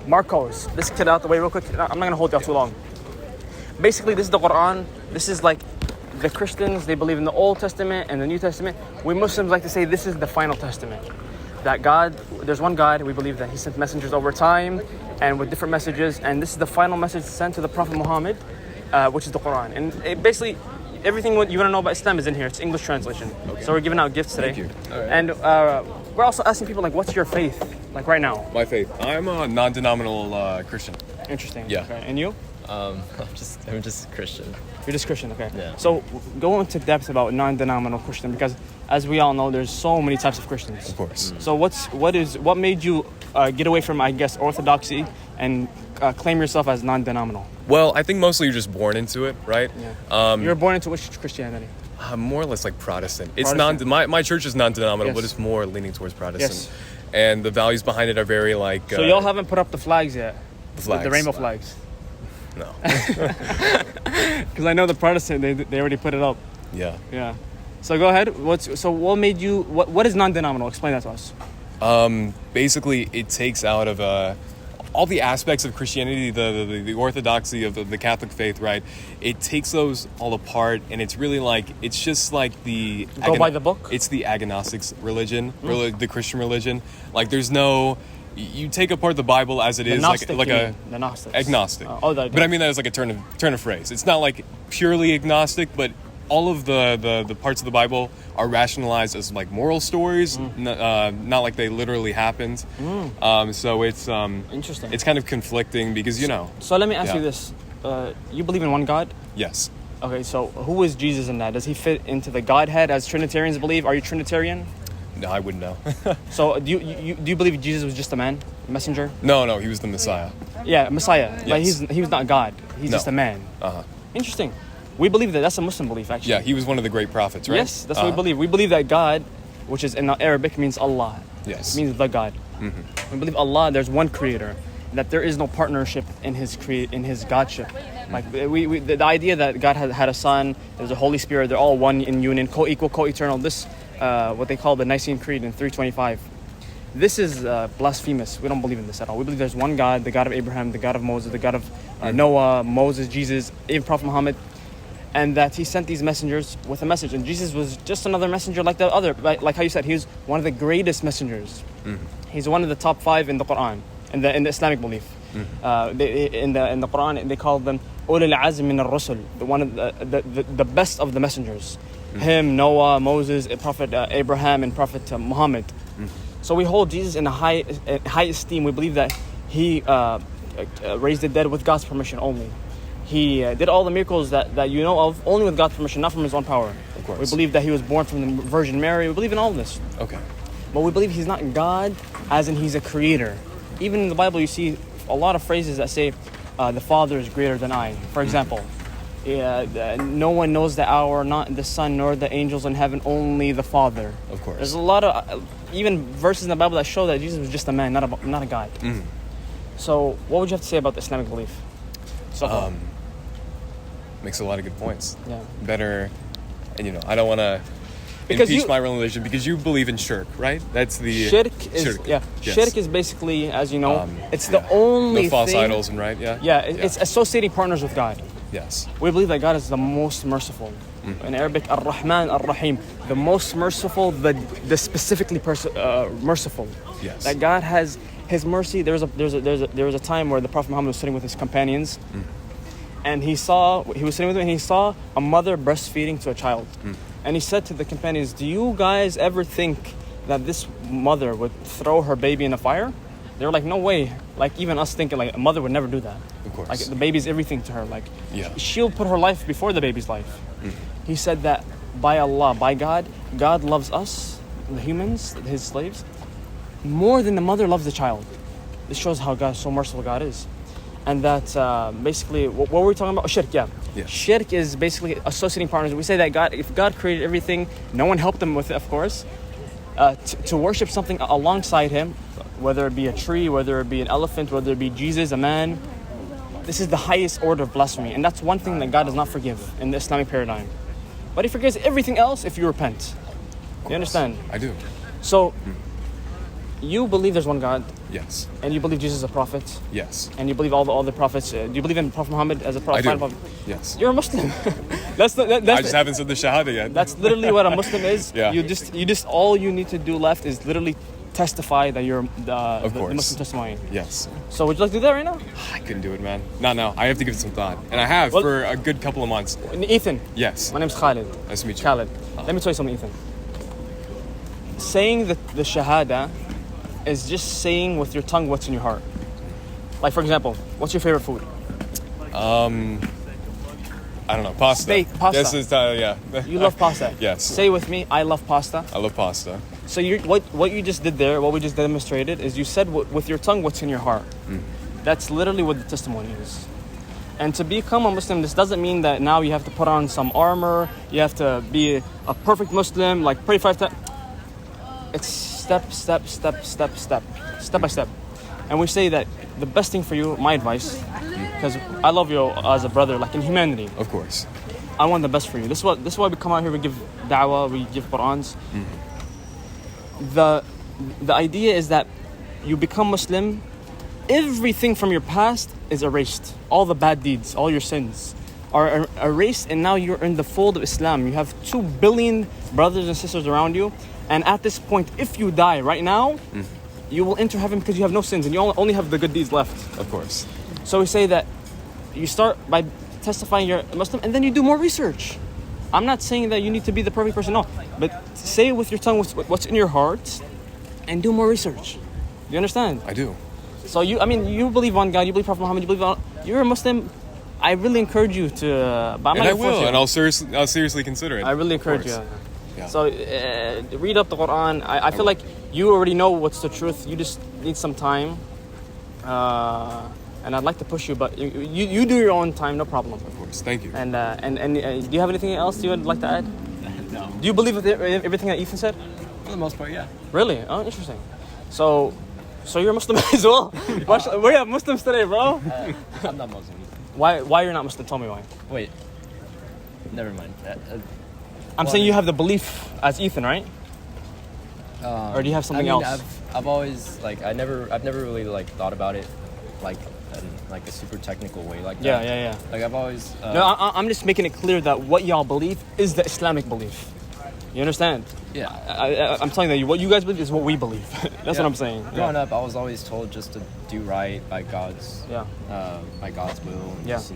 Marcos. Let's get out the way real quick. I'm not going to hold y'all too long. Basically, this is the Quran. This is like the Christians, they believe in the Old Testament and the New Testament. We Muslims like to say this is the final testament. That God, there's one God. We believe that He sent messengers over time and with different messages. And this is the final message sent to the Prophet Muhammad, which is the Quran. And it basically, everything what you want to know about Islam is in here. It's English translation. Okay. So we're giving out gifts today. Thank you. All right. And we're also asking people, like, what's your faith? Like right now. My faith. I'm a non-denominational Christian. Interesting. Yeah. Okay. And you? I'm just Christian. You're just Christian, okay. Yeah. So go into depth about non-denominational Christian, because as we all know, there's so many types of Christians. Of course. So what made you get away from, I guess, orthodoxy and claim yourself as non-denominational? Well, I think mostly you're just born into it, right? Yeah. You were born into which Christianity? More or less like Protestant. Protestant. It's my church is non-denominational, Yes. but it's more leaning towards Protestant. Yes. And the values behind it are very like. So y'all haven't put up the flags yet? The flags. The rainbow flags? No. Because I know the Protestant, they already put it up. Yeah. Yeah. So go ahead. What made you? What is non-denominational? Explain that to us. Basically, it takes out of all the aspects of Christianity, the orthodoxy of the Catholic faith, right? It takes those all apart, and it's really like, it's just like the... Go by the book? It's the agnostics religion, the Christian religion. Like, there's no... You take apart the Bible as it is, like a... The Gnostics. Agnostic. But I mean that as like a turn of phrase. It's not like purely agnostic, but all of the parts of the Bible are rationalized as like moral stories, not like they literally happened. So it's interesting. It's kind of conflicting because So let me ask you this: you believe in one God? Yes. Okay, so who is Jesus in that? Does He fit into the Godhead as Trinitarians believe? Are you Trinitarian? No, I wouldn't know. So do you believe Jesus was just a man, a messenger? No, he was the Messiah. Yeah, Messiah. Yes. But he was not God. He's just a man. Interesting. We believe that. That's a Muslim belief, actually. Yeah, he was one of the great prophets, right? Yes, that's what we believe. We believe that God, which is in Arabic, means Allah. Yes. It means the God. Mm-hmm. We believe Allah, there's one creator, that there is no partnership in his Godship. Like the idea that God had a son, there's a Holy Spirit, they're all one in union, co-equal, co-eternal. This, what they call the Nicene Creed in 325. This is blasphemous. We don't believe in this at all. We believe there's one God, the God of Abraham, the God of Moses, the God of Noah, Moses, Jesus, even Prophet Muhammad, and that He sent these messengers with a message. And Jesus was just another messenger like the other. Like how you said, He was one of the greatest messengers. He's one of the top 5 in the Quran, in the Islamic belief. In the Quran, they call them Ulul Azm min al-Rusul, one of the best of the messengers. Him, Noah, Moses, Prophet Abraham, and Prophet Muhammad. So we hold Jesus in a high esteem. We believe that He raised the dead with God's permission only. He did all the miracles that you know of only with God's permission, not from His own power. Of course. We believe that He was born from the Virgin Mary. We believe in all of this. Okay. But we believe He's not God, as in He's a creator. Even in the Bible, you see a lot of phrases that say, the Father is greater than I. For example, no one knows the hour, not the Son, nor the angels in heaven, only the Father. Of course. There's a lot of even verses in the Bible that show that Jesus was just a man, not a God. So what would you have to say about the Islamic belief? So makes a lot of good points. Yeah. Better, and I don't want to impeach my religion because you believe in shirk, right? That's the shirk is Yes. Shirk is basically, as you know, it's the only no false thing, idols, and right? Yeah. Yeah, it's associating partners with God. Yes. We believe that God is the most merciful. In Arabic, Ar-Rahman, Ar-Rahim, the most merciful, the specifically merciful. Yes. That God has His mercy. There was a time where the Prophet Muhammad was sitting with his companions, and he was sitting with them, and he saw a mother breastfeeding to a child, and he said to the companions, "Do you guys ever think that this mother would throw her baby in a fire?" They were like, "No way!" Like even us thinking, like a mother would never do that. Of course. Like the baby's everything to her. Like she'll put her life before the baby's life. He said that by Allah, by God, God loves us, the humans, His slaves, more than the mother loves the child. This shows how so merciful God is. And that basically, what were we talking about? Shirk, yeah. Shirk is basically associating partners. We say that if God created everything, no one helped Him with it, of course. To worship something alongside Him, whether it be a tree, whether it be an elephant, whether it be Jesus, a man, this is the highest order of blasphemy. And that's one thing that God does not forgive in the Islamic paradigm. But He forgives everything else if you repent. You understand? I do. So, you believe there's one God. Yes. And you believe Jesus is a prophet. Yes. And you believe all the prophets. Do you believe in Prophet Muhammad as a prophet? I do. Yes. You're a Muslim. that's I that's just haven't said the Shahada yet. that's literally what a Muslim is. Yeah. You just all you need to do left is literally testify that you're the course. Muslim testimony. Yes. So would you like to do that right now? I couldn't do it, man. Not now. I have to give it some thought. And I have Well- for a good couple of months. Ethan. Yes. My name's Khalid. Nice to meet you. Khalid. Let me tell you something, Ethan. Saying the Shahada is just saying with your tongue what's in your heart. Like, for example, what's your favorite food? I don't know. Pasta. Steak, pasta. This is, yeah. You love pasta. Yes. Say with me, I love pasta. I love pasta. So what you just did there, what we just demonstrated, is you said with your tongue what's in your heart. That's literally what the testimony is. And to become a Muslim, this doesn't mean that now you have to put on some armor, you have to be a perfect Muslim, like pray 5 times. It's step by step. And we say that the best thing for you, my advice, because I love you as a brother, like in humanity, Of course. I want the best for you. This is why we come out here, we give da'wah, we give Qur'ans. The idea is that you become Muslim, everything from your past is erased. All the bad deeds, all your sins are erased, and now you're in the fold of Islam. You have 2 billion brothers and sisters around you, and at this point, if you die right now, you will enter heaven because you have no sins and you only have the good deeds left. Of course. So we say that you start by testifying you're a Muslim, and then you do more research. I'm not saying that you need to be the perfect person, no. But say with your tongue what's in your heart, and do more research. Do you understand? I do. So you believe on God, you believe Prophet Muhammad, you're a Muslim. I really encourage you to. But I'm And not I gonna force will, you. and I'll seriously consider it. I really Of encourage you. course. Yeah. So read up the Quran. I feel like you already know what's the truth. You just need some time. And I'd like to push you, but you do your own time, no problem. Of course. Thank you. And do you have anything else you would like to add? No. Do you believe with everything that Ethan said? For the most part, yeah. Really? Oh, interesting. So you're a Muslim as well? We have Muslims today, bro. I'm not Muslim. Why you're not Muslim? Tell me why. Wait. Never mind. I'm saying you have the belief as Ethan, right? Or do you have something else? I've always I've never really thought about it in a super technical way like that. Yeah. Like I've always. No, I'm just making it clear that what y'all believe is the Islamic belief. You understand? Yeah. I'm telling you, what you guys believe is what we believe. That's what I'm saying. Growing up, I was always told just to do right by God's will, and Yeah. just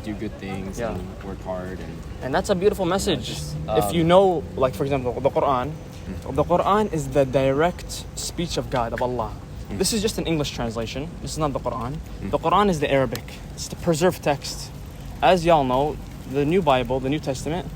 do good things Yeah. and work hard And that's a beautiful message. just, If you know, like for example, the Quran is the direct speech of God, of Allah. This is just an English translation. This is not the Quran. The Quran is the Arabic. It's the preserved text. As y'all know, the New Bible, the New Testament,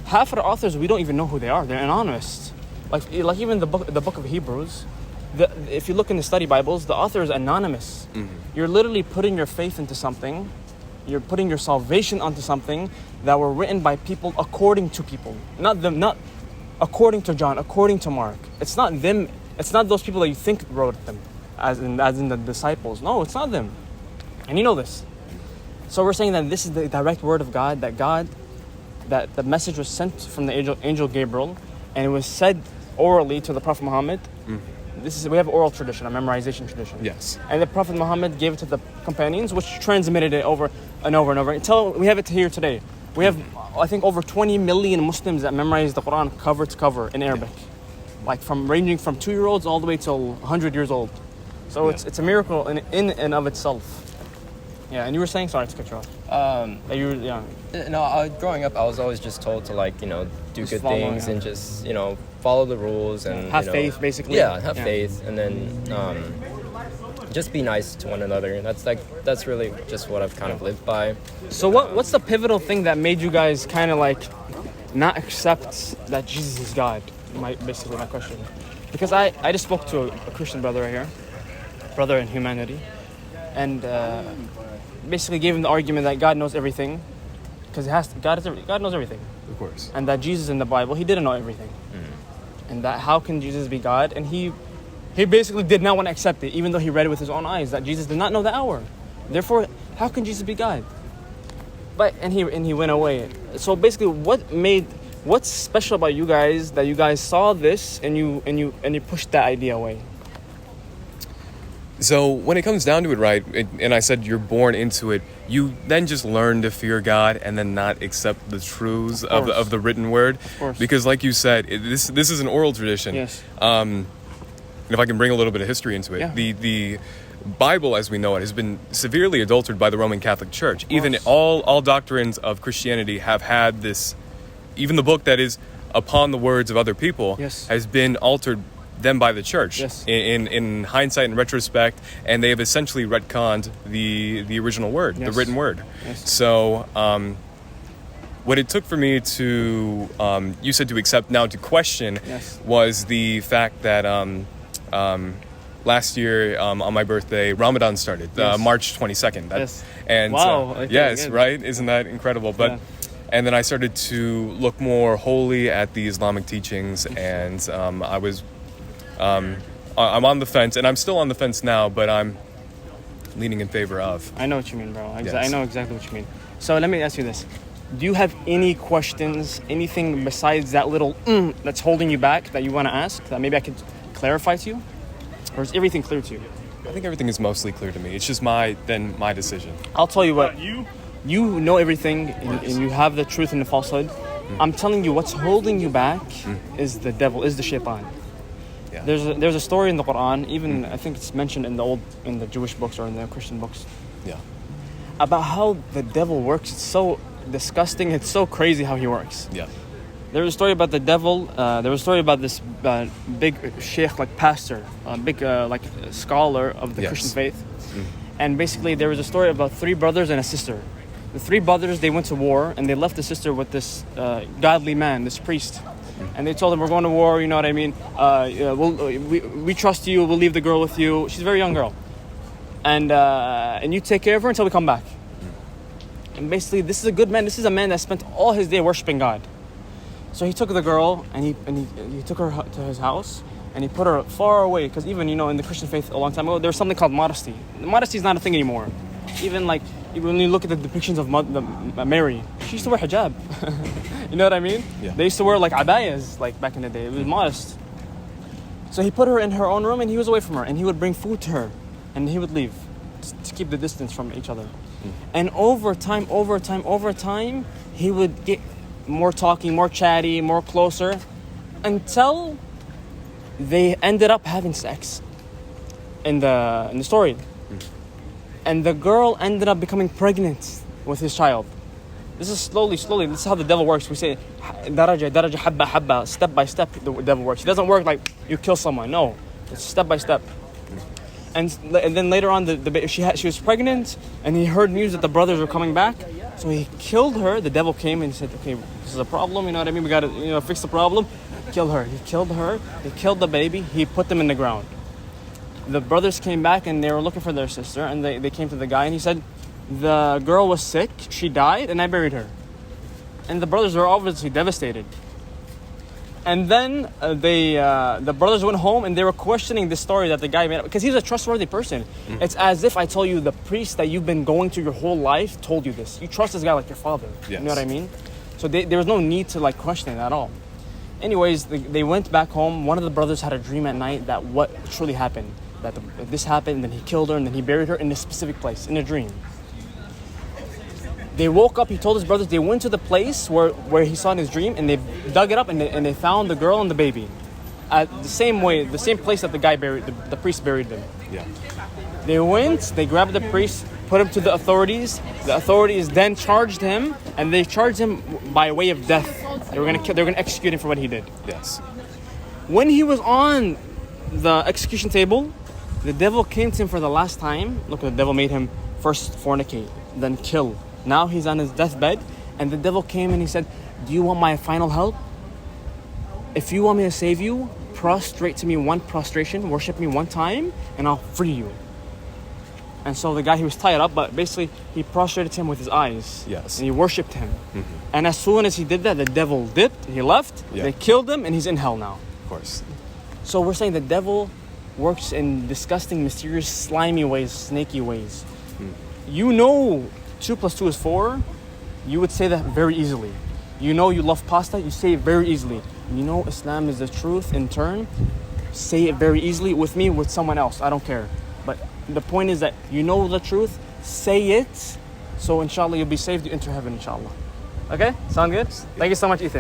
half of the authors we don't even know who they are. They're anonymous. Like even the book of Hebrews. If you look in the study Bibles, the author is anonymous. You're literally putting your faith into something. You're putting your salvation onto something that were written by people according to people. Not them, not according to John, according to Mark. It's not them. It's not those people that you think wrote them, as in the disciples. No, it's not them. And you know this. So we're saying that this is the direct word of God, that the message was sent from the angel Gabriel, and it was said orally to the Prophet Muhammad. We have oral tradition, a memorization tradition. Yes. And the Prophet Muhammad gave it to the companions, which transmitted it over and over and over until we have it here today. We have, I think, over 20 million Muslims that memorize the Quran cover to cover in Arabic, ranging from 2-year-olds all the way till 100 years old. So it's a miracle in and of itself. Yeah, and you were saying, sorry to cut you off. Growing up, I was always just told to do Just good follow, things and just follow the rules and Have faith, basically. Yeah, have faith, and then just be nice to one another. That's really just what I've kind of lived by. So what's the pivotal thing that made you guys kind of not accept that Jesus is God? Basically my question. Because I just spoke to a Christian brother right here, brother in humanity, and basically gave him the argument that God knows everything, because God knows everything, Of course. and that Jesus in the Bible, he didn't know everything, and that how can Jesus be God? And he basically did not want to accept it, even though he read it with his own eyes that Jesus did not know the hour. Therefore, how can Jesus be God? And he went away. So basically, what's special about you guys that you guys saw this and you pushed that idea away? So when it comes down to it, right, and I said you're born into it, you then just learn to fear God and then not accept the truths of the written word. Of course. Because like you said, this is an oral tradition. Yes. And if I can bring a little bit of history into it, Yeah. the Bible as we know it has been severely adulterated by the Roman Catholic Church. Even course. all doctrines of Christianity have had this, even the book that is upon the words of other people Yes. has been altered then by the church Yes. in hindsight and retrospect, and they have essentially retconned the original word, the Yes. written word. Yes. So what it took for me to you said to accept, now to question, Yes. was the fact that last year on my birthday Ramadan started, Yes. March 22nd. Yes. And Wow, okay, yes, good. right? Isn't that incredible? But Yeah. and then I started to look more wholly at the Islamic teachings, and I was I'm on the fence, and I'm still on the fence now, but I'm leaning in favor of. I know what you mean, bro. Yes. I know exactly what you mean. So let me ask you this. Do you have any questions, anything besides that little that's holding you back that you want to ask that maybe I could clarify to you? Or is everything clear to you? I think everything is mostly clear to me. It's just my decision. I'll tell you what. You know everything and you have the truth and the falsehood. I'm telling you, what's holding you back is the devil, is the shaitan. Yeah. There's a story in the Quran, even I think it's mentioned in the Jewish books or in the Christian books, Yeah. about how the devil works. It's so disgusting. It's so crazy how he works. Yeah. There was a story about the devil. There was a story about this big sheikh, like pastor, big like scholar of the Yes. Christian faith. And basically there was a story about 3 brothers and a sister. The 3 brothers, they went to war and they left the sister with this godly man, this priest. And they told him, we're going to war, you know what I mean? We trust you, we'll leave the girl with you. She's a very young girl. And you take care of her until we come back. And basically, this is a good man. This is a man that spent all his day worshiping God. So he took the girl and he took her to his house and he put her far away. Because even, in the Christian faith a long time ago, there was something called modesty. Modesty is not a thing anymore. Even like when you look at the depictions of Mary, she used to wear hijab. You know what I mean? Yeah. They used to wear like abayas like back in the day. It was modest. So he put her in her own room and he was away from her and he would bring food to her and he would leave to keep the distance from each other. And over time, he would get more talking, more chatty, more closer, until they ended up having sex in the story. And the girl ended up becoming pregnant with his child. This is slowly. This is how the devil works. We say, daraja, habba, step by step, the devil works. It doesn't work like you kill someone. No, it's step by step. And then later on, she was pregnant, and he heard news that the brothers were coming back. So he killed her. The devil came and said, okay, this is a problem, you know what I mean? We got to fix the problem. Kill her. He killed her. He killed the baby. He put them in the ground. The brothers came back, and they were looking for their sister, and they came to the guy, and he said, the girl was sick, she died, and I buried her. And the brothers were obviously devastated. And then the brothers went home and they were questioning this story that the guy made up, because he's a trustworthy person. It's as if I told you the priest that you've been going to your whole life told you this. You trust this guy like your father. Yes. You know what I mean? So there was no need to question it at all. Anyways, they went back home. One of the brothers had a dream at night that what truly happened. That this happened, and then he killed her, and then he buried her in a specific place, in a dream. They woke up, he told his brothers, they went to the place where he saw in his dream, and they dug it up, and they found the girl and the baby. At the same place that the guy buried, the priest buried them. Yeah. They went, they grabbed the priest, put him to the authorities. The authorities then charged him, and they charged him by way of death. They were gonna execute him for what he did. Yes. When he was on the execution table, the devil came to him for the last time. Look, the devil made him first fornicate, then kill. Now he's on his deathbed, and the devil came and he said, do you want my final help? If you want me to save you, prostrate to me one prostration, worship me one time, and I'll free you. And so the guy, he was tied up, but basically he prostrated to him with his eyes. Yes. And he worshipped him. And as soon as he did that, the devil dipped, he left, Yeah. they killed him, and he's in hell now. Of course. So we're saying the devil works in disgusting, mysterious, slimy ways, snaky ways. 2 + 2 is 4, you would say that very easily. You love pasta, you say it very easily. Islam is the truth in turn, say it very easily with me, with someone else, I don't care. But the point is that you know the truth, say it, so inshallah you'll be saved, you enter heaven inshallah. Okay, sound good? Thank you so much, Ethan.